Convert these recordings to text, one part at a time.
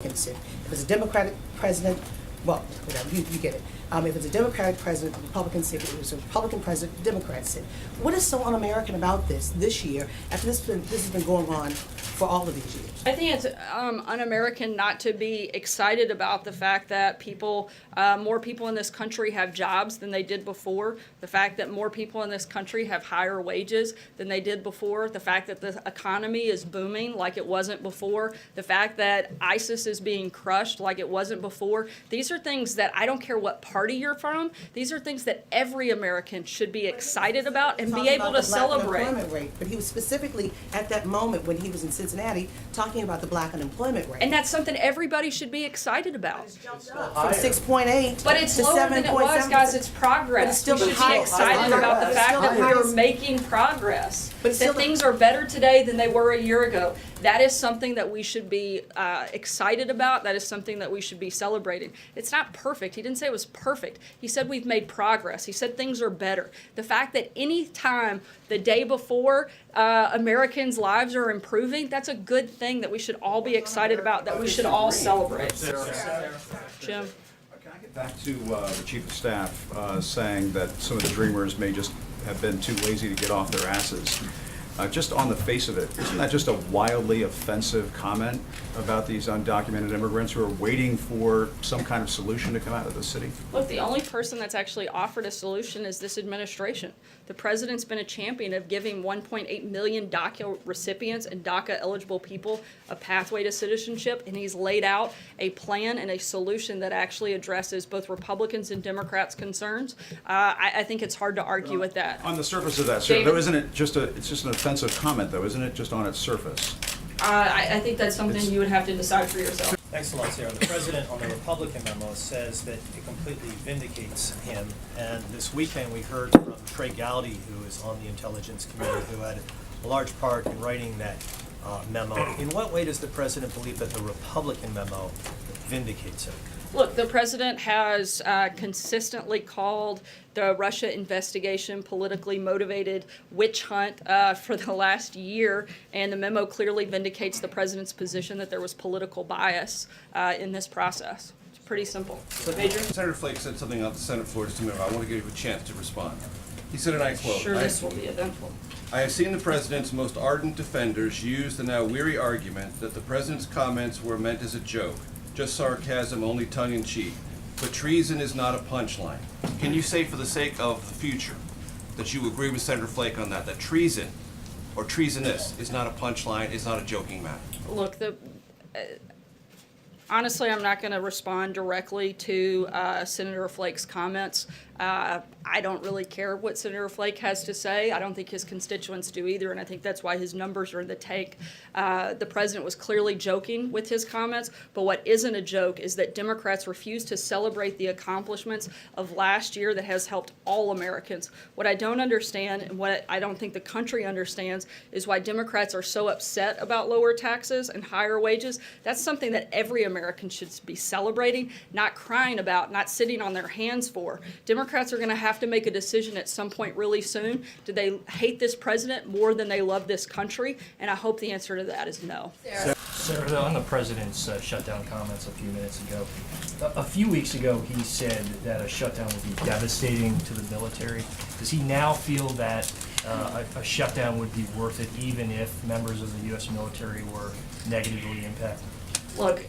If it's a Democratic president, well, whatever, you get it. If it's a Democratic president, the Republicans sit. If it's a Republican president, the Democrats sit. What is so un-American about this year, after this has been going on for all of these years? I think it's un-American not to be excited about the fact that more people in this country have jobs than they did before, the fact that more people in this country have higher wages than they did before, the fact that the economy is booming like it wasn't before, the fact that ISIS is being crushed like it wasn't before. These are things that I don't care what party you're from, these are things that every American should be excited about and be able to celebrate. Unemployment rate, but he was specifically at that moment when he was in Cincinnati talking about the black unemployment rate. And that's something everybody should be excited about. From 6.8 But it's to lower than it was, 7.7. guys. It's progress. But it's still we should high. be excited about the It's fact still that the we're highest. making progress. But it's that still the- things are better today than they were a year ago. That is something that we should be excited about. That is something that we should be celebrating. It's not perfect. He didn't say it was perfect. He said we've made progress. He said things are better. The fact that any time the day before Americans' lives are improving, that's a good thing that we should all be excited about, that we should all celebrate. Jim? Can I get back to the Chief of Staff saying that some of the Dreamers may just have been too lazy to get off their asses? Just on the face of it, isn't that just a wildly offensive comment about these undocumented immigrants who are waiting for some kind of solution to come out of the city? Look, the only person that's actually offered a solution is this administration. The president's been a champion of giving 1.8 million DACA recipients and DACA eligible people a pathway to citizenship, and he's laid out a plan and a solution that actually addresses both Republicans and Democrats' concerns. I think it's hard to argue with that. On the surface of that, sir, David? though, isn't it it's just an offensive comment, though, isn't it, just on its surface? I think that's something you would have to decide for yourself. Excellent, Sarah. The president on the Republican memo says that it completely vindicates him. And this weekend we heard from Trey Gowdy, who is on the Intelligence Committee, who had a large part in writing that memo. In what way does the president believe that the Republican memo vindicates him? Look, the president has consistently called the Russia investigation politically motivated witch hunt for the last year, and the memo clearly vindicates the president's position that there was political bias in this process. It's pretty simple. Major? Senator Flake said something on the Senate floor just a minute ago. I want to give you a chance to respond. He said, and I quote, Sure, this will be eventful. I have seen the president's most ardent defenders use the now weary argument that the president's comments were meant as a joke, just sarcasm, only tongue-in-cheek. But treason is not a punchline. Can you say for the sake of the future that you agree with Senator Flake on that, that treason or treasonous is not a punchline, is not a joking matter? Look, honestly, I'm not going to respond directly to Senator Flake's comments. I don't really care what Senator Flake has to say. I don't think his constituents do either, and I think that's why his numbers are in the tank. The president was clearly joking with his comments, but what isn't a joke is that Democrats refuse to celebrate the accomplishments of last year that has helped all Americans. What I don't understand, and what I don't think the country understands, is why Democrats are so upset about lower taxes and higher wages. That's something that every American should be celebrating, not crying about, not sitting on their hands for. Democrats are going to have to make a decision at some point really soon. Do they hate this president more than they love this country? And I hope the answer to that is no. Sarah, on the president's shutdown comments a few minutes ago, a few weeks ago he said that a shutdown would be devastating to the military. Does he now feel that a shutdown would be worth it even if members of the U.S. military were negatively impacted? Look,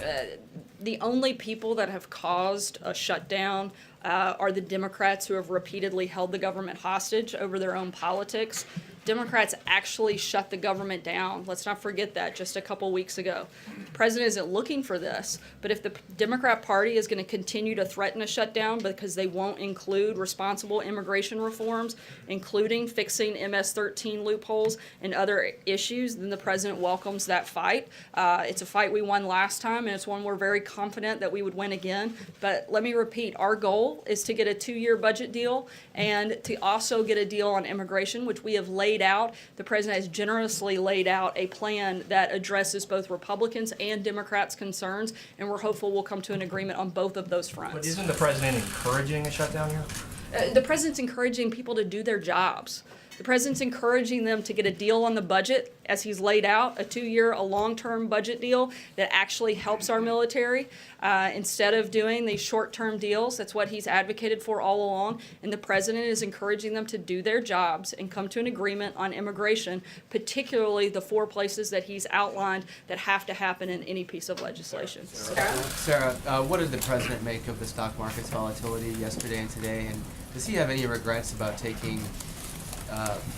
the only people that have caused a shutdown are the Democrats who have repeatedly held the government hostage over their own politics. Democrats actually shut the government down. Let's not forget that just a couple weeks ago. The president isn't looking for this, but if the Democrat Party is going to continue to threaten a shutdown because they won't include responsible immigration reforms, including fixing MS-13 loopholes and other issues, then the president welcomes that fight. It's a fight we won last time, and it's one we're very confident that we would win again. But let me repeat, our goal is to get a 2-year budget deal and to also get a deal on immigration, which we have laid out. The president has generously laid out a plan that addresses both Republicans and Democrats' concerns, and we're hopeful we'll come to an agreement on both of those fronts. But isn't the president encouraging a shutdown here? The president's encouraging people to do their jobs. The president's encouraging them to get a deal on the budget as he's laid out, a 2-year, a long-term budget deal that actually helps our military instead of doing these short-term deals. That's what he's advocated for all along. And the president is encouraging them to do their jobs and come to an agreement on immigration, particularly the 4 places that he's outlined that have to happen in any piece of legislation. Sarah, what did the president make of the stock market's volatility yesterday and today? And does he have any regrets about taking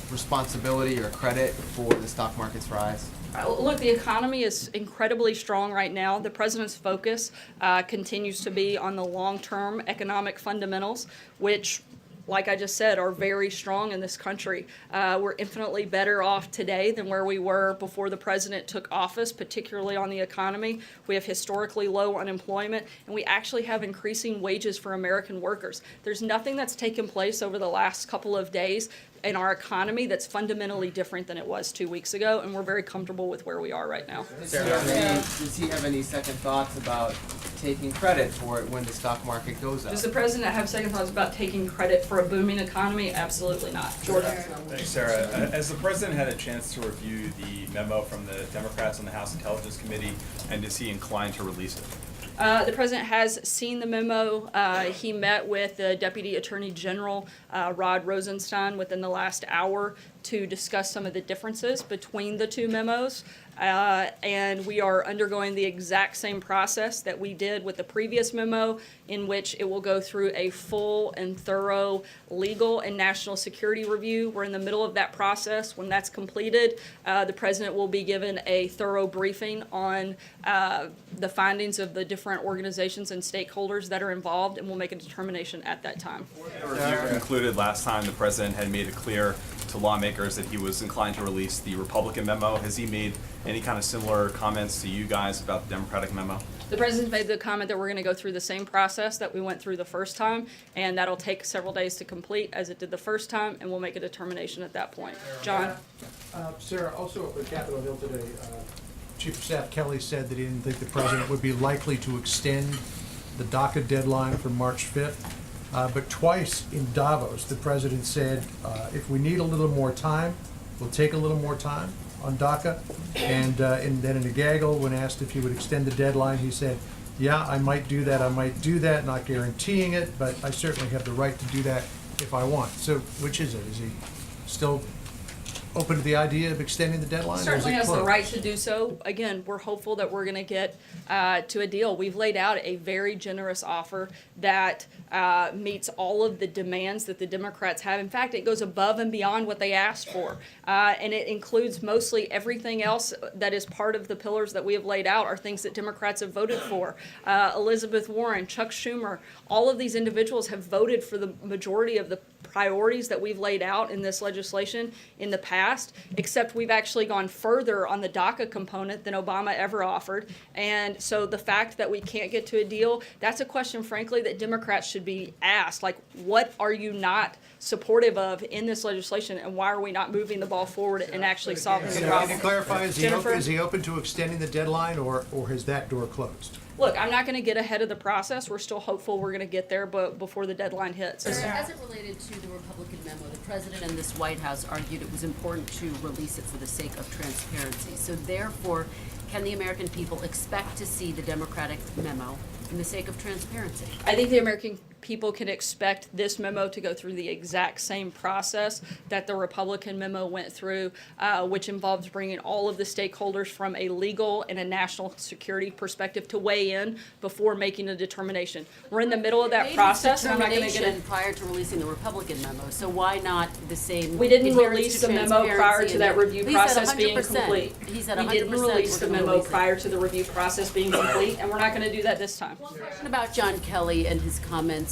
responsibility or credit for the stock market's rise? Look, the economy is incredibly strong right now. The president's focus continues to be on the long-term economic fundamentals, which, like I just said, are very strong in this country. We're infinitely better off today than where we were before the president took office, particularly on the economy. We have historically low unemployment, and we actually have increasing wages for American workers. There's nothing that's taken place over the last couple of days in our economy that's fundamentally different than it was 2 weeks ago, and we're very comfortable with where we are right now. Sarah, does he have any second thoughts about taking credit for it when the stock market goes up? Does the president have second thoughts about taking credit for a booming economy? Absolutely not. Jordan? Thanks, Sarah. As the president had a chance to review the memo from the Democrats on the House Intelligence Committee, and is he inclined to release it? The president has seen the memo. He met with the Deputy Attorney General, Rod Rosenstein, within the last hour to discuss some of the differences between the 2 memos. And we are undergoing the exact same process that we did with the previous memo, in which it will go through a full and thorough legal and national security review. We're in the middle of that process. When that's completed, the president will be given a thorough briefing on the findings of the different organizations and stakeholders that are involved, and we'll make a determination at that time. The review concluded last time. The president had made it clear to lawmakers that he was inclined to release the Republican memo. Has he made any kind of similar comments to you guys about the Democratic memo? The president made the comment that we're going to go through the same process that we went through the first time, and that'll take several days to complete as it did the first time, and we'll make a determination at that point. John? Sarah, also up at Capitol Hill today, Chief of Staff Kelly said that he didn't think the president would be likely to extend the DACA deadline from March 5th. But twice in Davos, the president said, if we need a little more time, we'll take a little more time on DACA. And then in a gaggle, when asked if he would extend the deadline, he said, yeah, I might do that, not guaranteeing it, but I certainly have the right to do that if I want. So which is it? Is he still open to the idea of extending the deadline? Certainly has the right to do so. Again, we're hopeful that we're going to get to a deal. We've laid out a very generous offer that meets all of the demands that the Democrats have. In fact, it goes above and beyond what they asked for. And it includes mostly everything else that is part of the pillars that we have laid out are things that Democrats have voted for. Elizabeth Warren, Chuck Schumer, all of these individuals have voted for the majority of the priorities that we've laid out in this legislation in the past, except we've actually gone further on the DACA component than Obama ever offered. And so the fact that we can't get to a deal, that's a question, frankly, that Democrats should be asked. Like, what are you not supportive of in this legislation, and why are we not moving the ball forward and actually solving the problem? Can you clarify, is Jennifer? he open to extending the deadline, or has that door closed? Look, I'm not going to get ahead of the process. We're still hopeful we're going to get there, but before the deadline hits. As it related to the Republican memo, the president and this White House argued it was important to release it for the sake of transparency. So therefore, can the American people expect to see the Democratic memo in the sake of transparency? I think the American people can expect this memo to go through the exact same process that the Republican memo went through, which involves bringing all of the stakeholders from a legal and a national security perspective to weigh in before making a determination. We're in the middle of that process, and I'm not going to get it. Prior to releasing the Republican memo, so why not the same? We didn't adherence release to the memo prior to that review He said process being 100%. complete. He said 100%. We didn't release the we're gonna memo release it. prior to the review process being complete, and we're not going to do that this time. Question about John Kelly and his comments,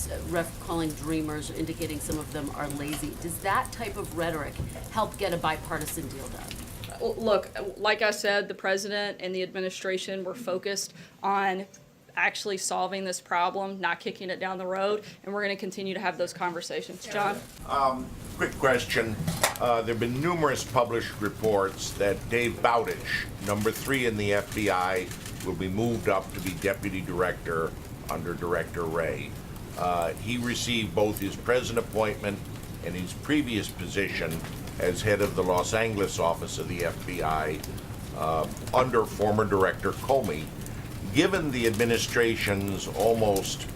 calling dreamers, indicating some of them are lazy. Does that type of rhetoric help get a bipartisan deal done? Look, like I said, the president and the administration were focused on actually solving this problem, not kicking it down the road, and we're going to continue to have those conversations. John? Quick question. There have been numerous published reports that Dave Bowditch, number 3 in the FBI, will be moved up to be deputy director under Director Wray. He received both his present appointment and his previous position as head of the Los Angeles office of the FBI under former Director Comey. Given the administration's almost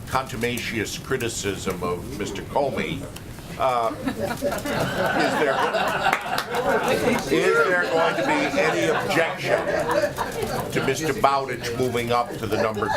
contumacious criticism of Mr. Comey, is there going to be any objection to Mr. Bowditch moving up to the number